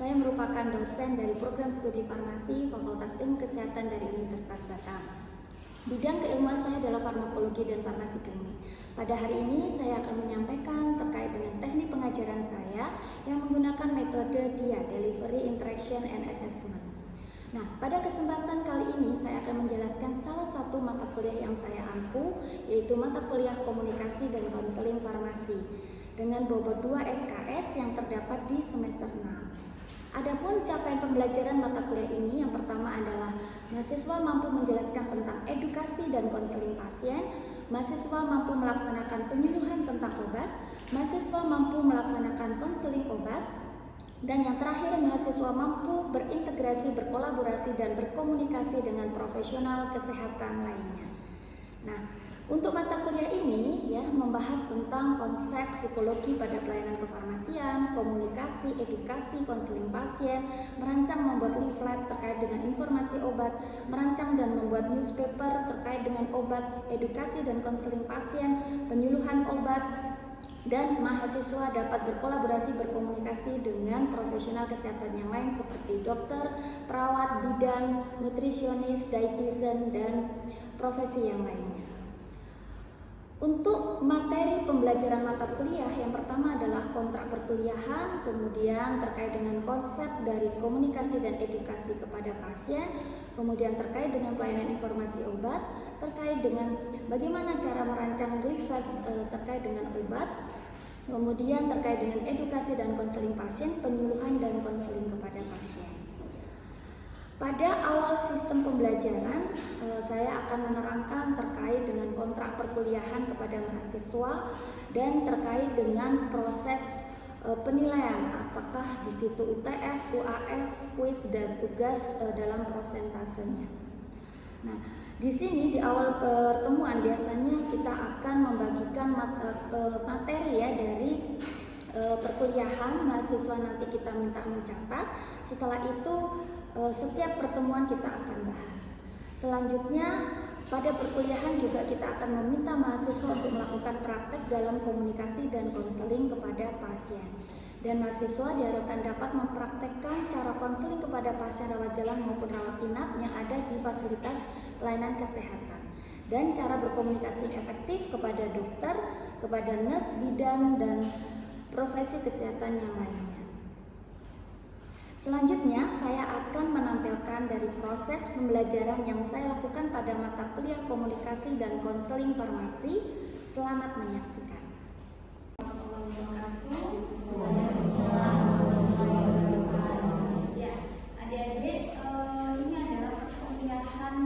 Saya merupakan dosen dari program studi farmasi Fakultas Ilmu Kesehatan dari Universitas Batam. Bidang keilmuan saya adalah farmakologi dan farmasi klinik. Pada hari ini saya akan menyampaikan terkait dengan teknik pengajaran saya yang menggunakan metode DIA, Delivery, Interaction, and Assessment. Nah, pada kesempatan kali ini saya akan menjelaskan salah satu mata kuliah yang saya ampu, yaitu mata kuliah komunikasi dan konseling farmasi dengan bobot 2 SKS yang terdapat di semester 6. Adapun capaian pembelajaran mata kuliah ini, yang pertama adalah mahasiswa mampu menjelaskan tentang edukasi dan konseling pasien, mahasiswa mampu melaksanakan penyuluhan tentang obat, mahasiswa mampu melaksanakan konseling obat, dan yang terakhir mahasiswa mampu berintegrasi, berkolaborasi, dan berkomunikasi dengan profesional kesehatan lainnya. Nah, untuk mata kuliah ini membahas tentang konsep psikologi pada pelayanan kefarmasian, komunikasi, edukasi, konseling pasien, merancang membuat leaflet terkait dengan informasi obat, merancang dan membuat newspaper terkait dengan obat, edukasi dan konseling pasien, penyuluhan obat, dan mahasiswa dapat berkolaborasi, berkomunikasi dengan profesional kesehatan yang lain seperti dokter, perawat, bidan, nutrisionis, dietitian, dan profesi yang lainnya. Untuk materi pembelajaran mata kuliah, yang pertama adalah kontrak perkuliahan, kemudian terkait dengan konsep dari komunikasi dan edukasi kepada pasien, kemudian terkait dengan pelayanan informasi obat, terkait dengan bagaimana cara merancang leaflet terkait dengan obat, kemudian terkait dengan edukasi dan konseling pasien, penyuluhan dan konseling kepada pasien. Pada awal sistem pembelajaran, saya akan menerangkan terkait dengan kontrak perkuliahan kepada mahasiswa dan terkait dengan proses penilaian, apakah di situ UTS, UAS, kuis, dan tugas dalam prosentasenya. Nah, di sini di awal pertemuan biasanya kita akan membagikan materi dari perkuliahan, mahasiswa nanti kita minta mencatat. Setelah itu setiap pertemuan kita akan bahas. Selanjutnya pada perkuliahan juga kita akan meminta mahasiswa untuk melakukan praktek dalam komunikasi dan konseling kepada pasien. Dan mahasiswa diharapkan dapat mempraktekkan cara konseling kepada pasien rawat jalan maupun rawat inap yang ada di fasilitas pelayanan kesehatan. Dan cara berkomunikasi efektif kepada dokter, kepada nurse, bidan, dan profesi kesehatan yang lainnya. Selanjutnya, saya akan menampilkan dari proses pembelajaran yang saya lakukan pada mata kuliah komunikasi dan konseling farmasi. Selamat menyaksikan. Ya, adik-adik, ini adalah perkuliahan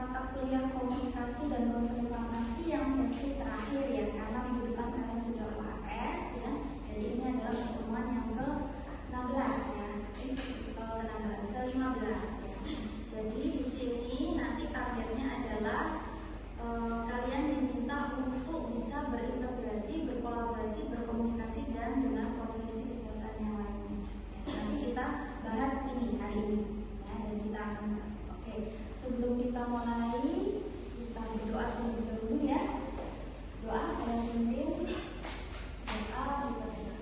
mata kuliah komunikasi dan konseling farmasi yang sesi terakhir ya, karena minggu depan kalian sudah UAS ya. Jadi ini adalah pertemuan yang ke-16 ya. 15 ya. Jadi di sini nanti targetnya adalah kalian diminta untuk bisa berintegrasi, berkolaborasi, berkomunikasi dan dengan profesi kesehatan yang lainnya. Nanti kita bahas ini hari ini ya, dan kita akan oke. Sebelum kita mulai, kita berdoa terlebih dahulu ya. Doa saya pimpin. Doa dipersilakan.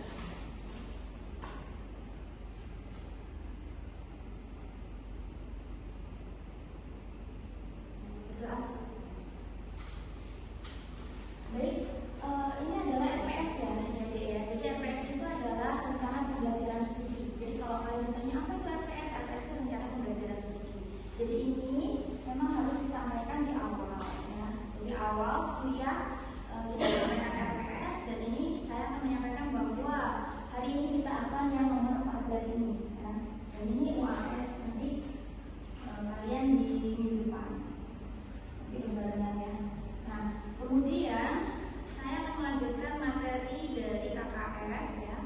Baik, ini adalah FPS ya, jadi FPS itu adalah rencana pembelajaran studi. Jadi kalau kalian ditanya apa itu FPS, FPS itu rencana pembelajaran studi. Jadi ini memang harus disampaikan di awal ya. Di awal kuliah kita sampaikan FPS, dan ini saya akan menyampaikan bahwa hari ini kita akan yang nomor 14 ini ya. Dan ini UAS nanti kalian di minggu depan. Oke, barengan ya. Nah, kemudian saya akan melanjutkan materi dari KKR ya.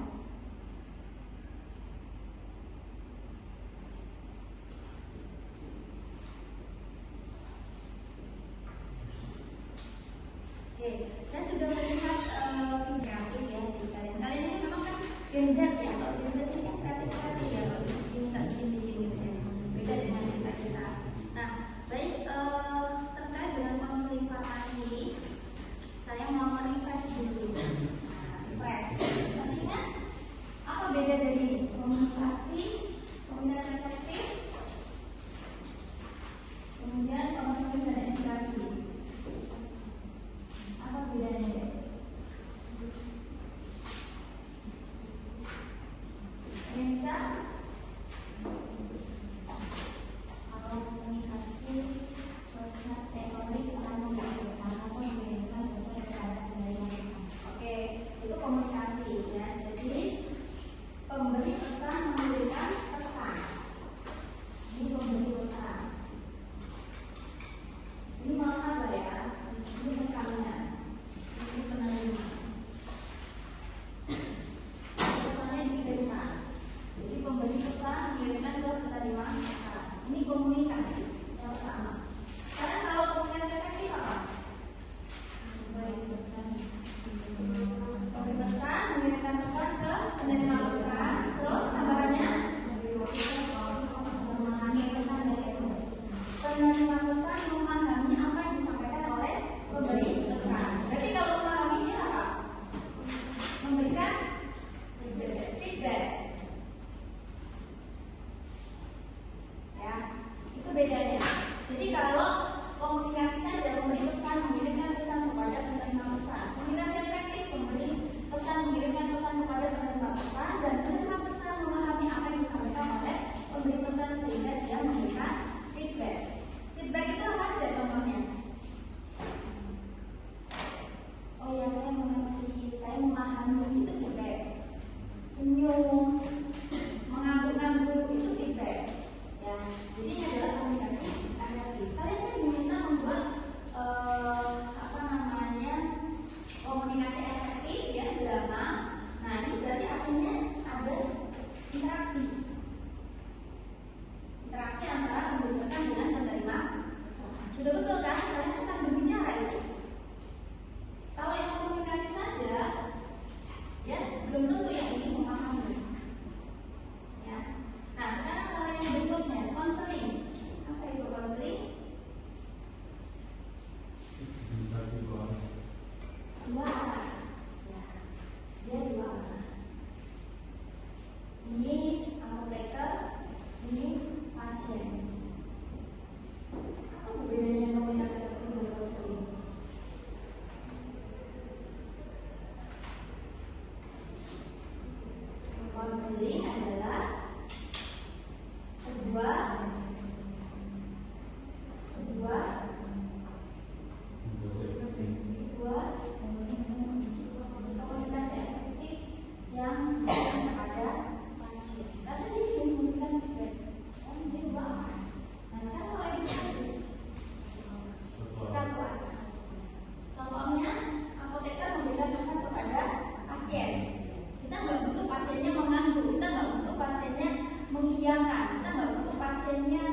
Oke, saya sudah melihat kreatif ya di kalian. Kalian ini memang kan Gen Z ya. Kalau Gen Z ini kan kreatif ya. Ini tak bikin gitu ya. Beda dengan kita. Nah, baik, terkait dengan konseling farmasi, saya mau merefresh dulu. Refresh. Masih ingat apa beda dari komunikasi Menerima pesan, terus tambahannya memahami pesan dari penerima pesan, memahami apa yang disampaikan oleh pemberi pesan. Jadi kalau memahami ini apa? Memberikan feedback. Ya, itu bedanya. Jadi kalau komunikasi saja memberi pesan, mengirimkan pesan kepada penerima pesan. Komunikasi efektif memberi pesan, mengirimkan pesan kepada penerima pesan, dan penerima pesan memahami apa yang disampaikan oleh pemberi pesan sehingga dia memberikan feedback. Feedback itu apa aja contohnya? Oh ya, saya mengerti, saya memahami, itu feedback. Senyum, mengangguk-angguk, itu feedback. Ya, jadi ini adalah komunikasi efektif. Kalian kan diminta membuat komunikasi efektif ya, drama. Nah, ini berarti artinya ada interaksi. Interaksi antara pemberi pesan dengan penerima pesan. Sudah betul kan? Kalian pesan berbicara itu. Kalau yang komunikasi saja, ya belum tentu yang ini memahami. Ya. Nah, sekarang kalau yang berikutnya, konseling. Apa itu konseling? Dua arah. Ya, dia dua arah. Ini apoteker, ini pasien. Apa bedanya komunikasi efektif dan konseling? Konseling adalah sebuah komunikasi efektif yang kepada pasien. Karena dia memberikan feedback. Dia dua arah. Nah, sekarang kalau edukasi satu arah. Contohnya, apoteker memberikan pesan kepada pasien. Kita nggak butuh pasiennya mengangguk, kita nggak butuh pasiennya mengiyakan, kita nggak butuh pasiennya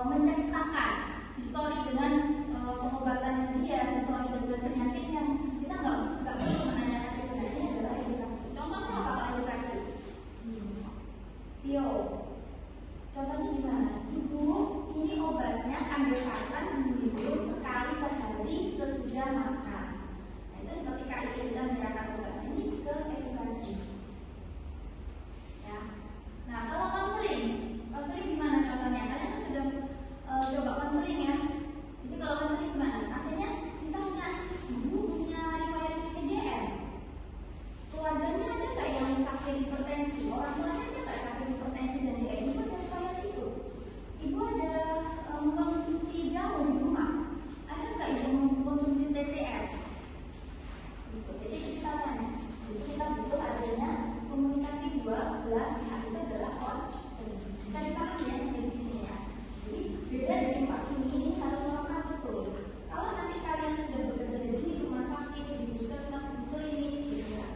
menceritakan histori dengan pengobatannya dia, histori dengan penyakitnya. Kita nggak perlu menanyakan itu. Nah, ini adalah edukasi. Contohnya apa kalau edukasi? Pio. Contohnya gimana? Ibu, ini obatnya kandesakan diminum sekali sehari sesudah makan. Nah, itu seperti kali kita menyerahkan obat ini ke edukasi. Ya. Nah, kalau konseling gimana contohnya? Kalian kan sudah coba konseling ya. Jadi kalau konseling gimana? Pasiennya kita punya riwayat PDN. Keluarganya ada nggak yang sakit hipertensi? Orang tuanya ada nggak sakit hipertensi dan dia ibu ada riwayat itu? Ibu ada mengkonsumsi jamu di rumah? Ada nggak ibu mengkonsumsi TCM? Jadi kita tanya. Jadi kita butuh adanya komunikasi dua belah pihak, itu adalah konseling. Bisa dipahami ya sampai di sini ya. Jadi beda dari empat ini harus melakukan betul. Kalau nanti kalian sudah bekerja di rumah sakit, di puskesmas, di klinik, gitu ya,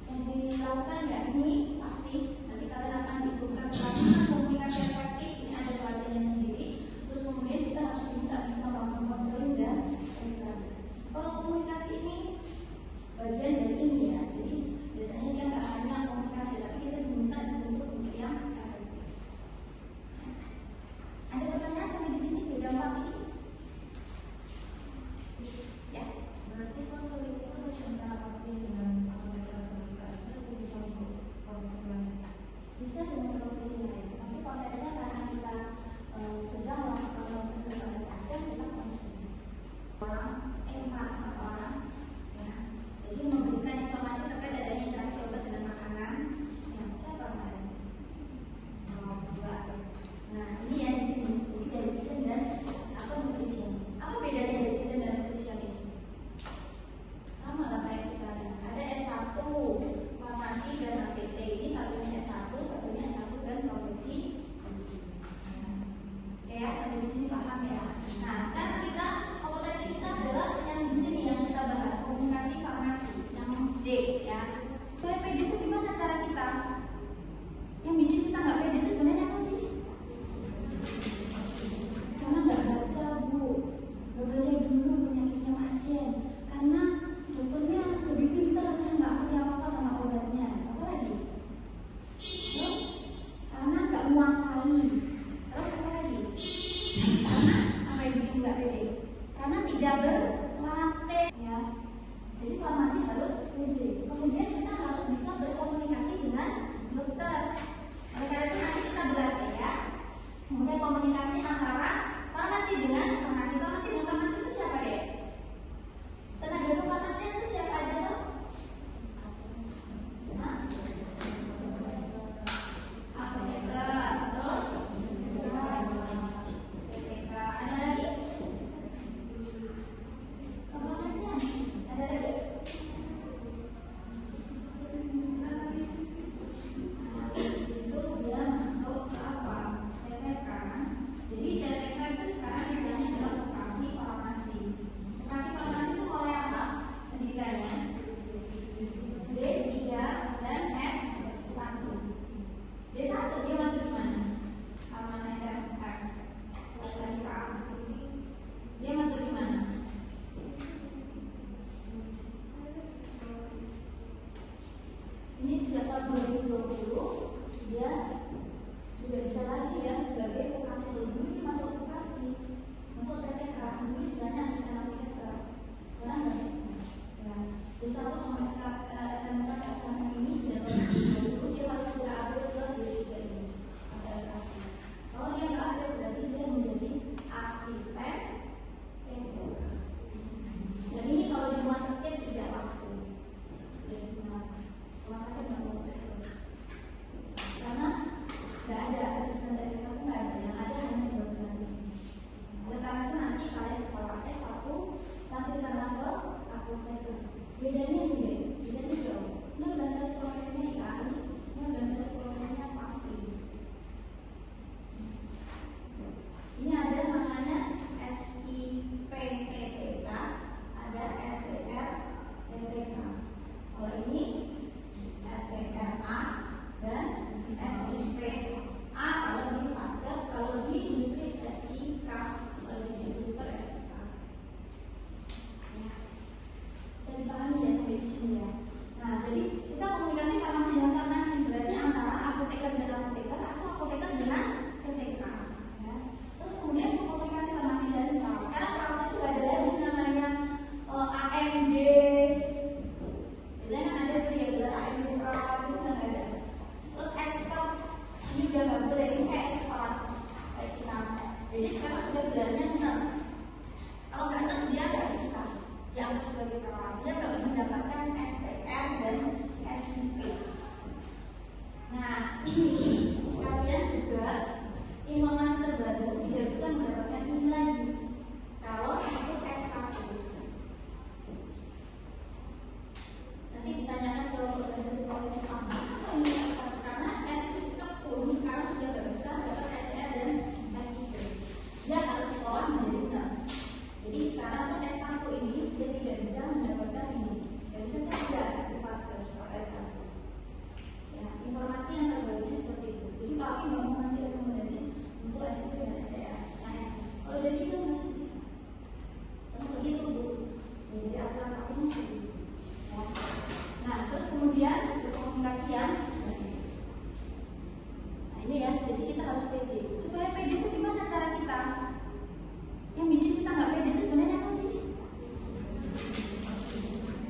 yang dilakukan ya ini pasti nanti kalian akan dibutuhkan komunikasi efektif. Ini ada pelatihannya sendiri. Terus kemudian kita harus diminta bisa melakukan konseling dan edukasi. Kalau komunikasi ini bagian dari ini ya. Jadi biasanya dia nggak hanya komunikasi, tapi kita diminta untuk ya. Jadi farmasi harus pede. Kemudian kita harus bisa berkomunikasi dengan dokter. Oleh karena itu nanti kita belajar ya. Kemudian komunikasi antara farmasi dengan farmasi. Farmasi dan farmasi itu siapa deh? Tenaga kefarmasian itu siapa aja tuh? Apoteker, terus PPK, ada lagi? Kefarmasian, ada lagi? Itu dia masuk ke apa? PPK. Jadi PPK itu sekarang istilahnya adalah vokasi farmasi. Vokasi farmasi itu oleh apa? Pendidikannya D3 dan S1. D1 dia masuk di mana? Sama SMF. Dia masuk di mana? Ini sejak tahun 2020 dia tidak bisa lagi ya sebagai vokasi. Dulu dia masuk vokasi, masuk PTK. Dulu istilahnya asisten apoteker. Sekarang nggak bisa. Ya, D1 sama SMK SMK ini sejak tahun 2020 dia harus sudah upgrade ke D3 ini atau S1. Kalau dia nggak upgrade berarti dia menjadi asisten PTK. Dan ini kalau di rumah sakit tidak langsung. Rumah sakit nggak mau karena nggak ada asisten PTK pun nggak ada, yang ada hanya dokter. Oleh karena itu nanti kalian sekolah S1 lanjutkanlah ke apoteker. Bedanya ini deh, bedanya jauh. Ini organisasi profesinya IKI, ini organisasi profesinya PAFI. Ini ada namanya SIPTTK, ada STR-TTK. Kalau ini STRA dan SIPA kalau di Faskes, kalau di industri SIK, kalau di distributor SIK. Ya. Bisa dipahami ya sampai di sini ya. Nah, jadi kita komunikasi farmasi dan farmasi berarti antara apoteker dan apoteker atau apoteker dengan PTK. Ya. Terus kemudian komunikasi farmasi dan perawat. Sekarang perawat itu ada lagi namanya AMD. Biasanya kan ada tuh ya gelar AMD perawat itu nggak ada. Terus escort ini udah nggak boleh, ini kayak escort kayak kita. Jadi sekarang sudah gelarnya nurse. Kalau nggak nurse dia nggak bisa dianggap sebagai perawat. Dia nggak mendapatkan STR dan SIP. Nah ini kalian juga informasi terbaru tidak bisa mendapatkan ini lagi kalau ikut S1. Nanti ditanyakan ke organisasi profesi apa ini S1 karena S1 sekarang sudah nggak bisa dapat STR dan SIP. Dia harus sekolah menjadi nurse. Jadi sekarang tuh S1 ini dia tidak bisa mendapatkan ini, tidak bisa kerja di Faskes atau S1. Ya, informasi yang terbarunya seperti itu. Jadi Pak Aki nggak mau ngasih rekomendasi untuk SIP dan STR. Nah, kalau dari itu masih bisa. Karena begitu Bu. Jadi aturan Pak Aki seperti itu. Ya. Nah, terus kemudian berkomunikasian. Nah ini ya, jadi kita harus pede. Supaya pede itu gimana cara kita? Yang bikin kita nggak pede itu sebenarnya apa sih?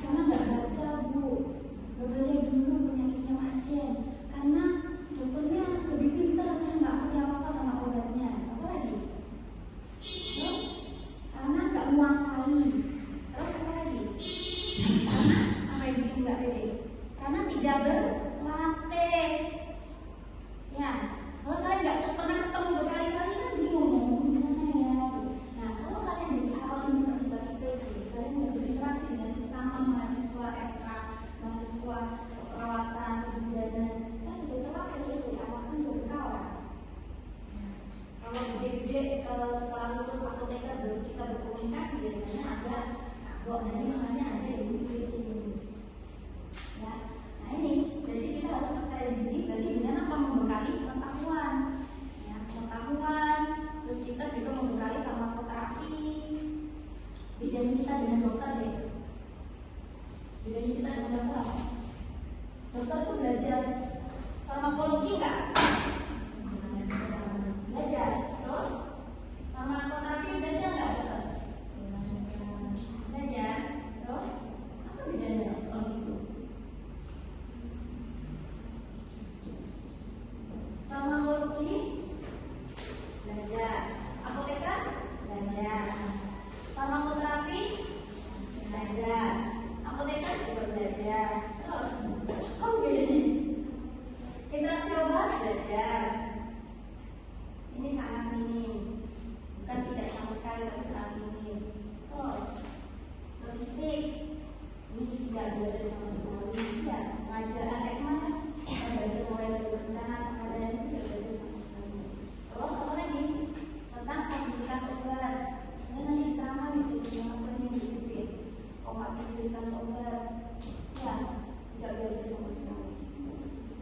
Karena nggak baca Bu, nggak baca dulu penyakitnya pasien. Karena dokternya lebih pintar, saya nggak ngerti apa-apa sama obatnya. Apa lagi? Terus karena nggak menguasai. Terus apa lagi? Karena apa yang bikin nggak pede? Karena tidak berlatih. Ya, kalau kalian nggak pernah ketemu berkali-kali kan bingung gimana ya. Nah, kalau kalian dari awal ini terlibat IPC, kalian udah berinteraksi dengan sesama mahasiswa FK, mahasiswa perawatan, kebidanan, kan sudah terlatih ya dari awal kan udah berkawan. Kalau gede-gede setelah lulus apoteker baru kita berkomunikasi biasanya ada agak, jadi makanya ada yang IPC ini. Ya, nah ini jadi kita harus percaya diri berarti dengan apa membekali pengetahuan, ya, pengetahuan. Terus kita juga membekali farmakoterapi. Bedanya kita dengan dokter deh. Bedanya kita dengan dokter. Dokter itu belajar farmakologi nggak? Belajar. Terus farmakoterapi belajar nggak dokter? Belajar. Tidak belajar sama sekali. Ya, pelajaran kayak kemana? Belajar mulai dari perencanaan pengadaan itu tidak belajar sama sekali. Terus apa lagi? Tentang stabilitas obat. Ini nanti diterangkan itu yang apa ini disiplin. Kompatibilitas obat. Ya, tidak belajar sama sekali.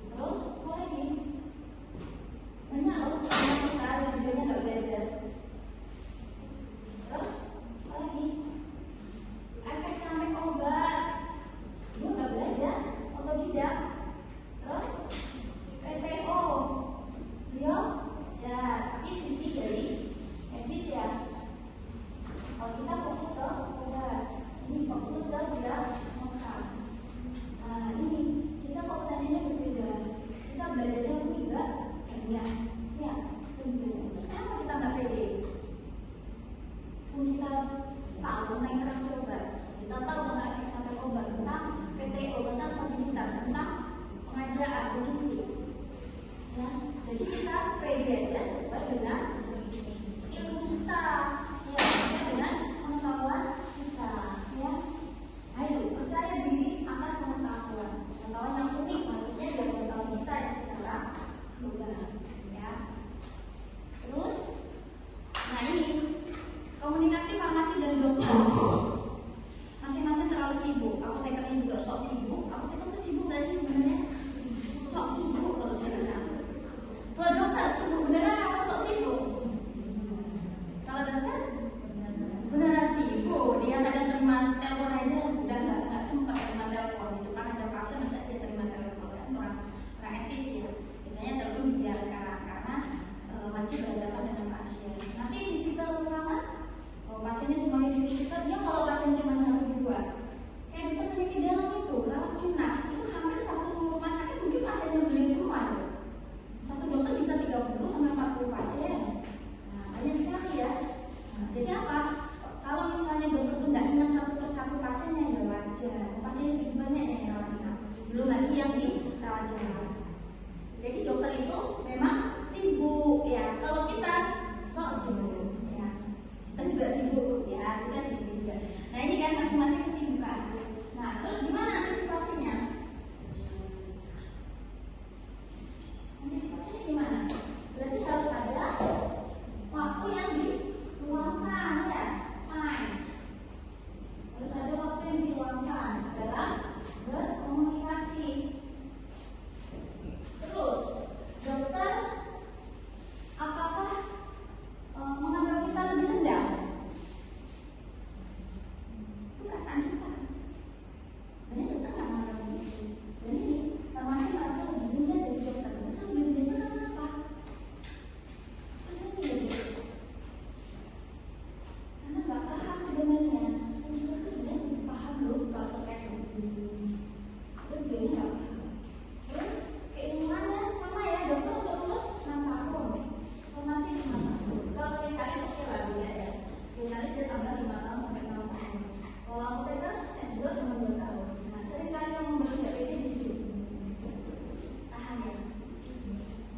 Terus apa lagi? Banyak loh sama kita yang videonya nggak belajar. Terus apa lagi? Efek samping obat. Dia nggak belajar atau tidak. Terus PPO. Dia belajar. Ini sisi dari medis ya. Kalau kita fokus ke obat, ini fokus ke diagnosa. Nah ini kita kompetensinya berbeda. Kita belajarnya pun juga banyak. Ya, berbeda. Terus kenapa kita nggak pede? Pun kita tahu tentang interaksi obat, kita tahu tentang efek samping obat, tentang PTO, tentang stabilitas, tentang pengadaan logistik. Ya, jadi kita pede aja sesuai dengan ilmu kita, ya, dengan pengetahuan kita. Ya, ayo percaya diri akan pengetahuan. Pengetahuan yang unik maksudnya ya pengetahuan kita yang secara global. Ya, terus, nah ini komunikasi farmasi dan dokter masing-masing terlalu sibuk. Apotekernya juga sok sibuk. Apoteker itu sibuk gak sih sebenarnya? Sok sibuk kalau saya bilang. Kalau dokter sibuk beneran apa sok sibuk? Kalau dokter beneran sibuk. Dia kadang terima telepon aja udah nggak sempat terima telepon. Itu kan ada pasien masa dia terima telepon kan orang etis ya. Biasanya telepon dibiarkan karena masih berhadapan dengan pasien. Nanti visitor lama. Pasiennya semuanya di visitor, dia kalau pasien cuma 1-2 kayak dokter penyakit dalam itu, rawat inap itu hampir satu rumah sakit mungkin pasiennya beli semua tuh. Satu dokter bisa 30-40 pasien. Nah, banyak sekali ya. Nah, jadi apa? Kalau misalnya dokter itu nggak ingat satu persatu pasiennya ya wajar. Pasiennya segitu banyak yang rawat inap, belum lagi yang di rawat jalan. Jadi dokter itu memang sibuk ya. Kalau kita sok sibuk. Kita juga sibuk ya, kita sibuk juga. Nah ini kan masing-masing kesibukan. Nah terus gimana antisipasinya? Antisipasinya gimana? Berarti harus ada waktu yang diluangkan ya, time. Harus ada waktu yang diluangkan dalam berkomunikasi. Terus dokter apakah menganggap kita lebih rendah? Itu perasaan kita. Banyak dokter nggak menganggap begitu. Dan ini termasuk merasa lebih rendah dari dokter. Masa lebih rendah karena apa? Karena nggak paham sebenarnya. Kita tuh sebenarnya lebih paham loh kalau terkait dengan ini. Terus dia nggak paham. Terus keilmuannya sama ya, dokter untuk lulus 6 tahun. Formasi 5 tahun. Kalau spesialis oke lah beda ya. Spesialis dia tambah 5 tahun sampai 6 tahun. Kalau apoteker S2 cuma 2 tahun. Nah seringkali yang berbeda di situ. Paham ya?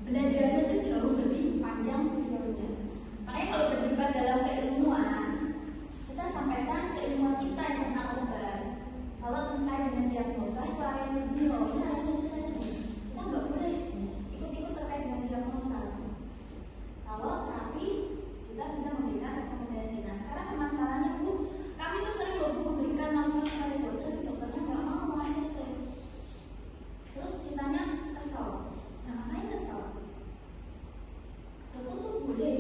Belajarnya itu jauh lebih panjang videonya. Makanya kalau berdebat dalam keilmuan, kita sampaikan keilmuan kita yang tentang obat. Kalau terkait dengan diagnosa itu area video, ini area sih. Kita nggak boleh ikut-ikut terkait dengan diagnosa. Kalau terapi kita bisa memberikan rekomendasi. Nah sekarang masalahnya Bu, kami tuh sering loh Bu memberikan masukan kepada dokter, dokternya nggak mau mengakses. Terus ditanya kesel. Nah ngapain kesel? Dokter tuh boleh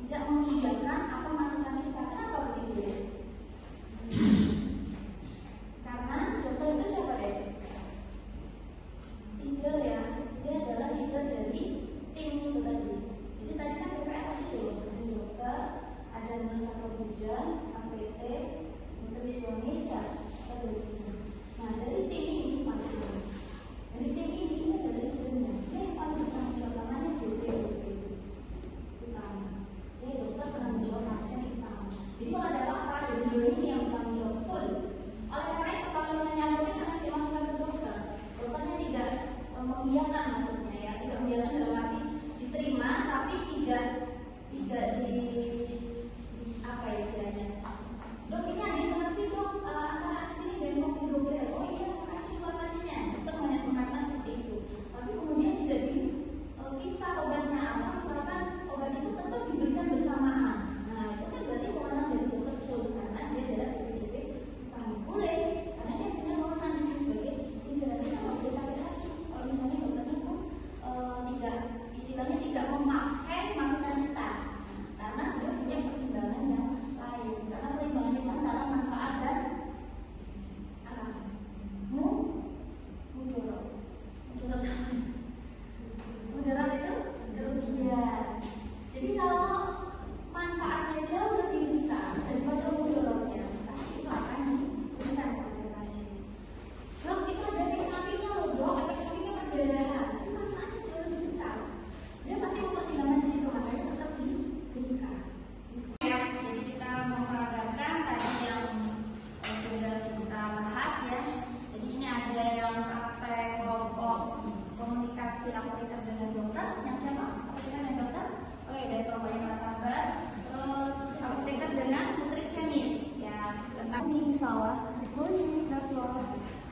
tidak mengiyakan apa masukan kita. Kenapa begitu ya? Karena dokter itu siapa deh? Leader ya, dia adalah leader dari tim itu tadi. Jadi tadi kan PPR tadi loh, ada dokter, ada neurobiolog, APT, nutrisionis ya, nah dari tim ini maksudnya, dari tim ini adalah leadernya. Dia yang paling bertanggung jawab namanya DP utama. Dia dokter penanggung jawab pasien utama. Jadi kalau ada apa-apa, dia ini yang bertanggung jawab full. Oleh karena itu kalau misalnya apoteker kasih masukan ke dokter, dokternya tidak mengiyakan maksudnya ya, tidak mengiyakan dalam arti diterima tapi tidak di apa ya istilahnya. Dok ini ada interaksi dok,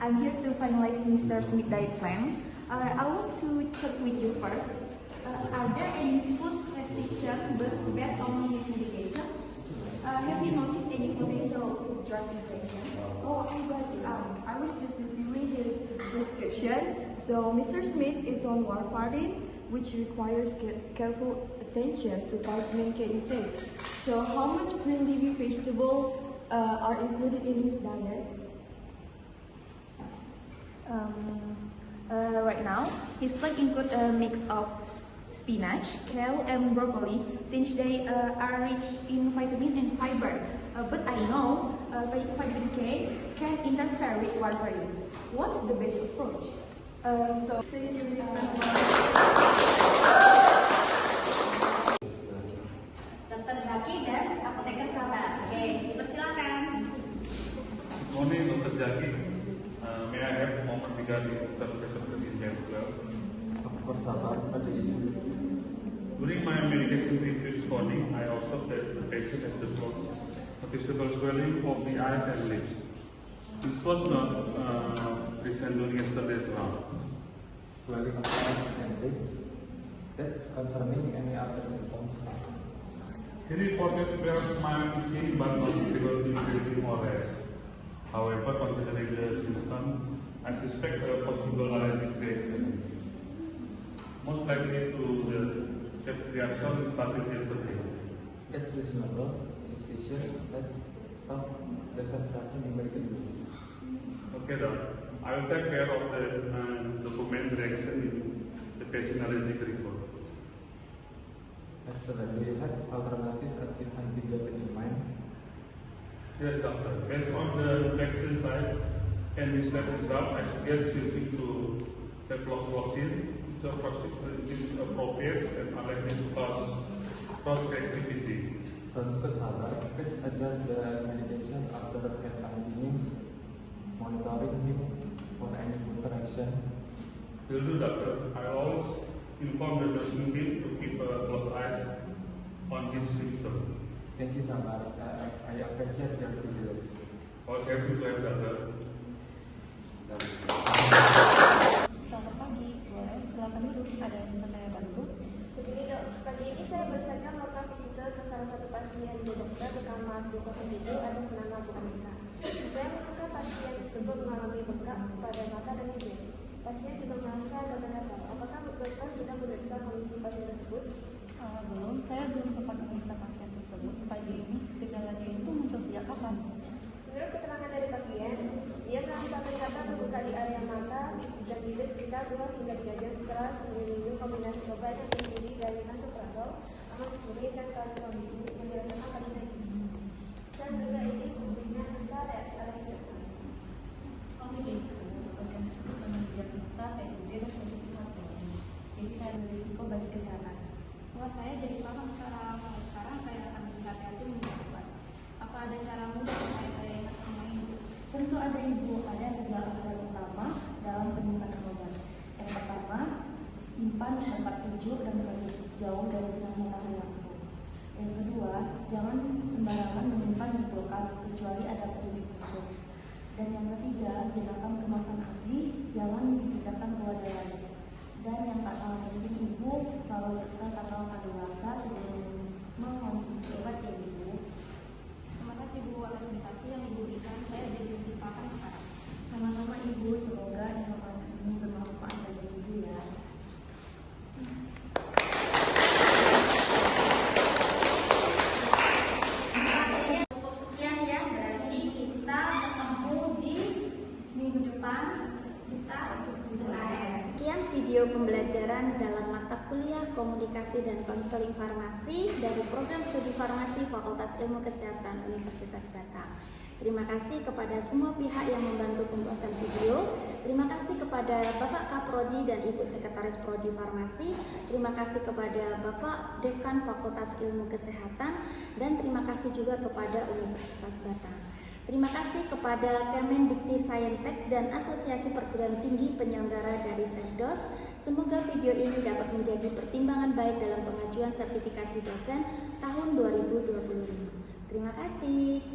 I'm here to finalize Mr. Smith diet plan. I want to check with you first. Are there any food restrictions based on his medication? Have you noticed any potential food drug interaction? Oh, I'm glad you asked. I was just reviewing his prescription. So, Mr. Smith is on warfarin, which requires careful attention to vitamin K intake. So, how much green leafy vegetables are included in his diet? Right now, his plate includes a mix of spinach, kale, and broccoli, since they are rich in vitamin and fiber. But I know vitamin K can interfere with warfarin. What's the best approach? Thank you, Mr. Dr. Zaki dan apoteker sahabat. Oke, dipersilakan. Good morning, Dr. Jackie. May I have a moment regarding Dr. Studies here as well? Of course, Sabar, ada isu. During my medication review this morning, I observed that the patient has developed noticeable swelling of the eyes and lips. This was not present during yesterday's round. Swelling of eyes and lips. That's concerning any other symptoms. He reported felt mild itching but not difficult increasing or rash. However, considering the symptom, I suspect a possible allergic reaction. Most likely to the septic reaction started yesterday. That's reasonable suspicion. Let's stop the subtraction immediately. Okay, doc. I will take care of the document reaction in the patient allergic report. Excellent. Do you have alternative active antibiotic in mind? Yes, doctor. Based on the infection site and this lab result, I suggest switching to cephalosporin. It's appropriate and unlikely to cause cross-reactivity. Sounds good, Sabar. Please adjust the medication after and continue monitoring him for any interaction. Will do, doctor. I will always inform the nursing team to keep a close eye on his symptoms. Thank you, Sabar. I appreciate your vigilance. I was happy to have doctor. Selamat pagi, boleh silakan duduk. Ada yang bisa saya bantu? Begini dok, pagi ini saya baru saja melakukan visitor ke salah satu pasien di dokter ke kamar 207 atas nama Bu Anissa. Saya menemukan pasien tersebut mengalami bengkak pada mata dan hidung. Pasien juga merasa gatal-gatal. Apakah dokter sudah memeriksa kondisi pasien tersebut? Belum, saya belum sempat memeriksa pasien tersebut. Pagi ini gejalanya itu muncul sejak kapan? Menurut keterangan dari pasien, dia merasa kelihatan terbuka di area mata dan bibir sekitar 2 hingga 3 jam setelah minum kombinasi obat yang terdiri dari lansoprazol, amoxicillin, dan kondisi yang dirasakan pada ini. Dan juga ini kemungkinan besar reaksi alergi. Jadi pasien tersebut mendiagnosa PUD dan positif HPV. Jadi saya berisiko bagi kesehatan. Buat saya jadi paham sekarang. Sekarang saya akan lebih hati-hati memilih obat. Apa ada cara mudah supaya saya ingat semua ini? Tentu ada ibu, ada tiga hal utama dalam penyimpanan obat. Yang pertama, simpan di tempat sejuk dan jauh dari sinar matahari langsung. Yang kedua, jangan sembarangan menyimpan di kulkas kecuali ada petunjuk khusus. Dan yang ketiga, gunakan kemasan asli, jangan dipindahkan ke wadah lain. Dan yang tak kalah penting, ibu selalu periksa tanggal kadaluarsa sebelum mengkonsumsi obat ya ibu. Terima kasih Bu atas meditasi yang Ibu berikan. Saya jadi lebih paham sekarang. Sama-sama ibu, semoga informasi ini bermanfaat bagi ibu ya. Cukup sekian ya, berarti kita ketemu di minggu depan. Kita sekian video pembelajaran dalam mata kuliah komunikasi dan konseling farmasi dari program studi farmasi Fakultas Ilmu Kesehatan Universitas Batam. Terima kasih kepada semua pihak yang membantu pembuatan video. Terima kasih kepada Bapak Kaprodi dan Ibu Sekretaris Prodi Farmasi. Terima kasih kepada Bapak Dekan Fakultas Ilmu Kesehatan dan terima kasih juga kepada Universitas Batam. Terima kasih kepada Kemendikti Saintek dan Asosiasi Perguruan Tinggi Penyelenggara dari Serdos. Semoga video ini dapat menjadi pertimbangan baik dalam pengajuan sertifikasi dosen tahun 2025. Terima kasih.